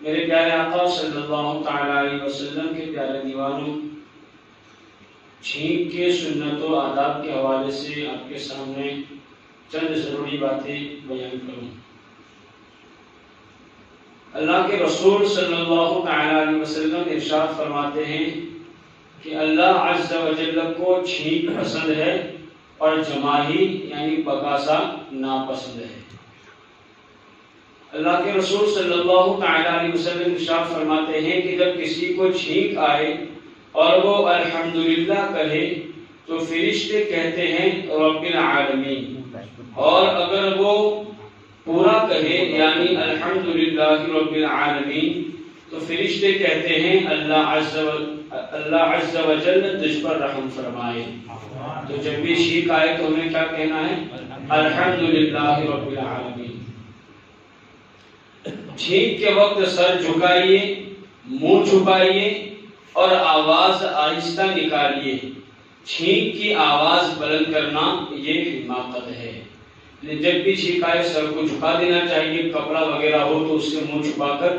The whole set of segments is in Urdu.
میرے پیارے آقا صلی اللہ تعالی علیہ وسلم کے پیارے دیوانوں، چھینک کے سنت و آداب کے حوالے سے آپ کے سامنے چند ضروری باتیں بیان کروں۔ اللہ کے رسول صلی اللہ تعالی علیہ وسلم ارشاد فرماتے ہیں کہ اللہ عز و جل کو چھینک پسند ہے اور جماہی یعنی بکاسا ناپسند ہے۔ اللہ کے رسول صلی اللہ تعالی علیہ وسلم ارشاد فرماتے ہیں کہ جب کسی کو چھینک آئے اور وہ الحمدللہ کہے تو فرشتے کہتے ہیں رب العالمین، اور اگر وہ پورا کہے یعنی الحمدللہ رب العالمین تو فرشتے کہتے ہیں اللہ عز و جل تجھ پر رحم فرمائے۔ تو جب بھی چھینک آئے تو ہمیں کیا کہنا ہے؟ الحمدللہ رب العالمین۔ چھینک کے وقت سر جھکائیے، منہ چھپائیے اور آواز آہستہ نکالیے۔ چھینک کی آواز بلند کرنا یہ حماقت ہے۔ جب بھی چھینک آئے سر کو جھکا دینا چاہیے، کپڑا وغیرہ ہو تو اس سے منہ چھپا کر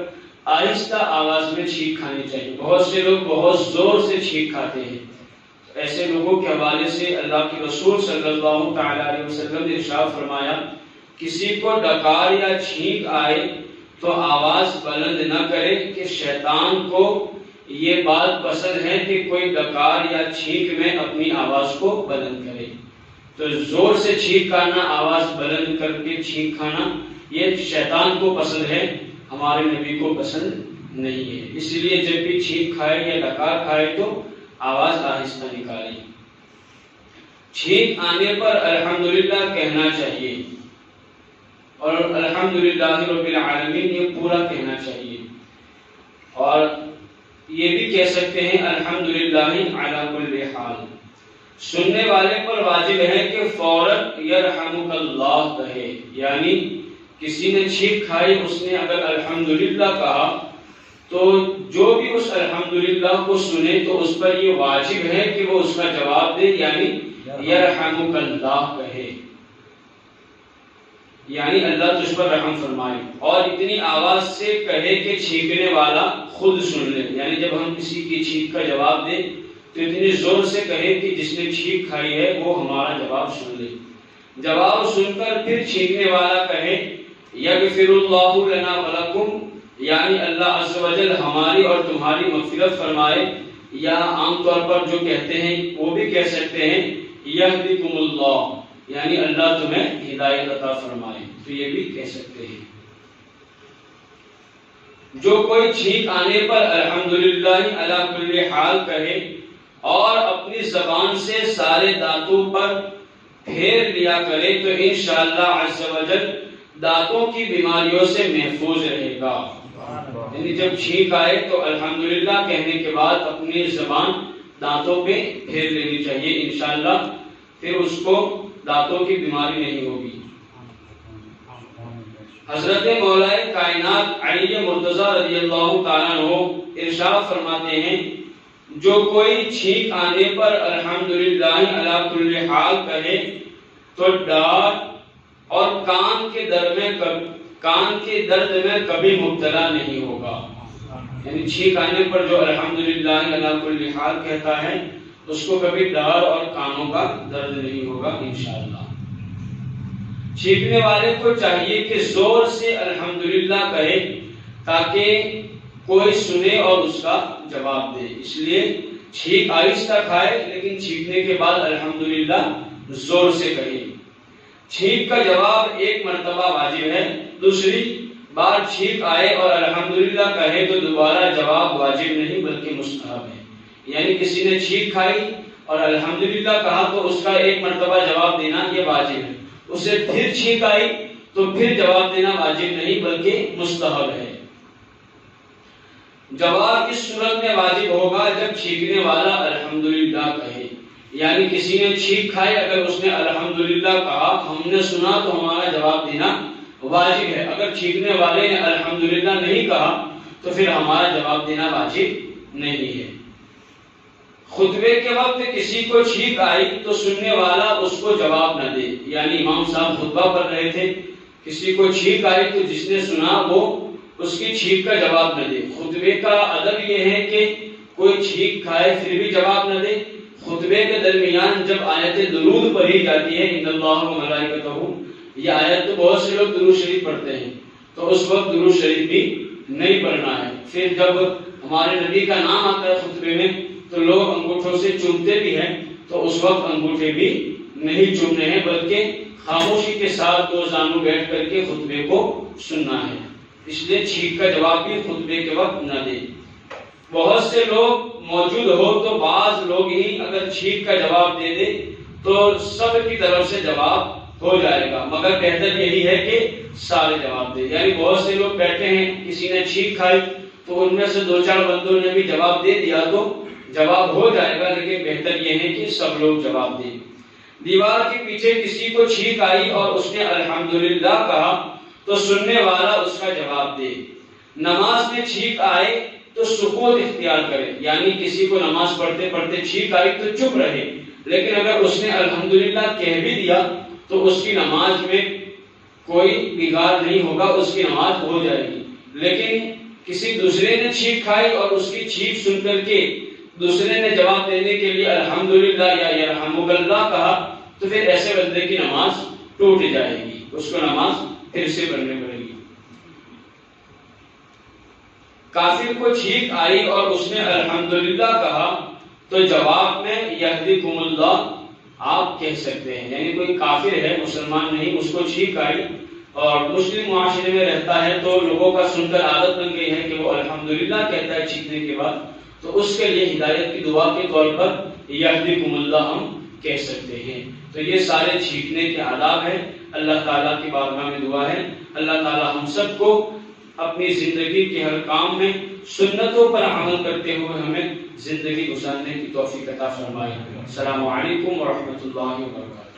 آہستہ آواز میں چھینک کھانی چاہیے۔ بہت سے لوگ بہت زور سے چھینک کھاتے ہیں، ایسے لوگوں کے حوالے سے اللہ کے رسول صلی اللہ تعالی علیہ وسلم نے ارشاد فرمایا کسی کو ڈکار یا چھینک آئے تو آواز بلند نہ کرے کہ شیطان کو یہ بات پسند ہے کہ کوئی ڈکار یا چھینک میں اپنی آواز کو بلند کرے۔ تو زور سے چھینک کھانا، آواز بلند کر کے چھینک کھانا یہ شیطان کو پسند ہے، ہمارے نبی کو پسند نہیں ہے۔ اس لیے جب بھی چھینک کھائے یا ڈکار کھائے تو آواز آہستہ نکالیں۔ چھینک آنے پر الحمدللہ کہنا چاہیے اور الحمدللہ رب العالمین یہ پورا کہنا چاہیے، اور یہ بھی کہہ سکتے ہیں الحمدللہ علی کل حال۔ سننے والے پر واجب ہے کہ فوراً یرحمک اللہ کہے، یعنی کسی نے چھینک کھائی، اس نے اگر الحمدللہ کہا تو جو بھی اس الحمدللہ کو سنے تو اس پر یہ واجب ہے کہ وہ اس کا جواب دے، یعنی یرحمک اللہ کہے، یعنی اللہ تجھ پر رحم فرمائے، اور اتنی آواز سے کہے کہ چھینکنے والا خود سن لے۔ یعنی جب ہم کسی کی چھینک کا جواب دیں تو اتنی زور سے کہے کہ جس نے چھینک کھائی ہے وہ ہمارا جواب سن لے۔ جواب سن کر پھر چھینکنے والا کہے یغفر اللہ لنا ولکم، یعنی اللہ عز و جل ہماری اور تمہاری مغفرت فرمائے، یا عام طور پر جو کہتے ہیں وہ بھی کہہ سکتے ہیں یہدیکم اللہ، یعنی اللہ تمہیں ہدایت عطا فرمائے، تو یہ بھی کہہ سکتے ہیں۔ جو کوئی چھینک آنے پر الحمدللہ علی کل حال کہے اور اپنی زبان سے سارے دانتوں پر پھیر لیا کرے تو انشاءاللہ عز و جل دانتوں کی بیماریوں سے محفوظ رہے گا۔ یعنی جب چھینک آئے تو الحمدللہ کہنے کے بعد اپنی زبان دانتوں پہ پھیر لینی چاہیے، انشاءاللہ پھر اس کو دانتوں کی بیماری نہیں ہوگی۔ حضرت مولا کائنات علی مرتضی رضی اللہ تعالیٰ عنہ ارشاد فرماتے ہیں جو کوئی چھینک آنے پر الحمدللہ علی کل حال کہے تو ڈار اور کان کے درد میں کبھی مبتلا نہیں ہوگا۔ یعنی چھینک آنے پر جو الحمدللہ علی کل حال کہتا ہے اس کو کبھی ڈار اور کانوں کا درد نہیں ہوگا انشاءاللہ۔ چھینکنے والے کو چاہیے کہ زور سے الحمدللہ کہے تاکہ کوئی سنے اور اس کا جواب دے، اس لیے چھینک آہستہ کھائے لیکن چھینکنے کے بعد الحمدللہ زور سے کہے۔ چھینک کا جواب ایک مرتبہ واجب ہے، دوسری بار چھینک آئے اور الحمدللہ کہے تو دوبارہ جواب واجب نہیں بلکہ مستحب ہے۔ یعنی کسی نے چھینک کھائی اور الحمدللہ کہا تو اس کا ایک مرتبہ جواب دینا یہ واجب ہے، اسے پھر چھینک آئی تو پھر جواب دینا واجب نہیں بلکہ مستحب ہے۔ جواب اس صورت میں واجب ہوگا جب چھینکنے والا الحمدللہ کہے، یعنی کسی نے چھینک کھائی، اگر اس نے الحمدللہ کہا ہم نے سنا تو ہمارا جواب دینا واجب ہے، اگر چھینکنے والے نے الحمدللہ نہیں کہا تو پھر ہمارا جواب دینا واجب نہیں ہے۔ خطبے کے وقت کسی کو چھینک آئی تو سننے والا اس کو جواب نہ دے، یعنی امام صاحب خطبہ پڑھ رہے تھے، کسی کو چھینک آئی تو جس نے سنا وہ اس کی چھینک کا جواب نہ دے۔ خطبے کا ادب یہ ہے کہ کوئی چھینک کھائے پھر بھی جواب نہ دے۔ خطبے کے درمیان جب آیت درود پڑھی جاتی ہے، ان اللہ و ملائکتہ، یہ آیت تو بہت سے لوگ درود شریف پڑھتے ہیں، تو اس وقت درود شریف بھی نہیں پڑھنا ہے۔ پھر جب ہمارے نبی کا نام آتا ہے خطبے میں تو لوگ انگوٹھوں سے چومتے بھی ہیں، تو اس وقت انگوٹھے بھی نہیں چومنے ہیں، بلکہ خاموشی کے ساتھ دو زانو بیٹھ کر کے خطبے کو سننا ہے۔ اس لیے چھینک کا جواب بھی خطبے کے وقت نہ دے۔ بہت سے لوگ موجود ہو تو بعض لوگ ہی اگر چھینک کا جواب دے دے تو سب کی طرف سے جواب ہو جائے گا، مگر بہتر یہی ہے کہ سارے جواب دے۔ یعنی بہت سے لوگ بیٹھے ہیں، کسی نے چھینک کھائی تو ان میں سے دو چار بندوں نے بھی جواب دے دیا تو جواب ہو جائے گا، لیکن بہتر یہ ہے کہ سب لوگ جواب دیں۔ دیوار کے پیچھے کسی کو چھینک آئی اور اس نے الحمدللہ کہا تو سننے والا اس کا جواب دے۔ نماز میں چھینک آئے تو سکوت اختیار کرے، یعنی کسی کو نماز پڑھتے پڑھتے چھینک آئی تو چپ رہے، لیکن اگر اس نے الحمدللہ کہہ بھی دیا تو اس کی نماز میں کوئی بگاڑ نہیں ہوگا، اس کی نماز ہو جائے گی۔ لیکن کسی دوسرے نے چھینک کھائی اور اس کی چھینک سن کر کے دوسرے نے جواب دینے کے لیے الحمدللہ یا یرحمک اللہ کہا تو پھر ایسے بندے کی نماز ٹوٹ جائے گی، اس کو نماز پھر سے پڑھنی پڑے گی۔ کافر کو چھینک آئی اور اس نے الحمدللہ کہا تو جواب میں یہدیکم اللہ آپ کہہ سکتے ہیں۔ یعنی کوئی کافر ہے، مسلمان نہیں، اس کو چھینک آئی اور مسلم معاشرے میں رہتا ہے تو لوگوں کا سن کر عادت بن گئی ہے کہ وہ الحمدللہ کہتا ہے چھینکنے کے بعد، تو اس کے لیے ہدایت کی دعا کے طور پر یہدیکم اللہ ہم کہہ سکتے ہیں۔ تو یہ سارے چھینکنے کے آداب ہیں۔ اللہ تعالیٰ کی بارگاہ میں دعا ہے اللہ تعالیٰ ہم سب کو اپنی زندگی کے ہر کام میں سنتوں پر عمل کرتے ہوئے ہمیں زندگی گزارنے کی توفیق عطا فرمائے۔ السلام علیکم ورحمۃ اللہ وبرکاتہ۔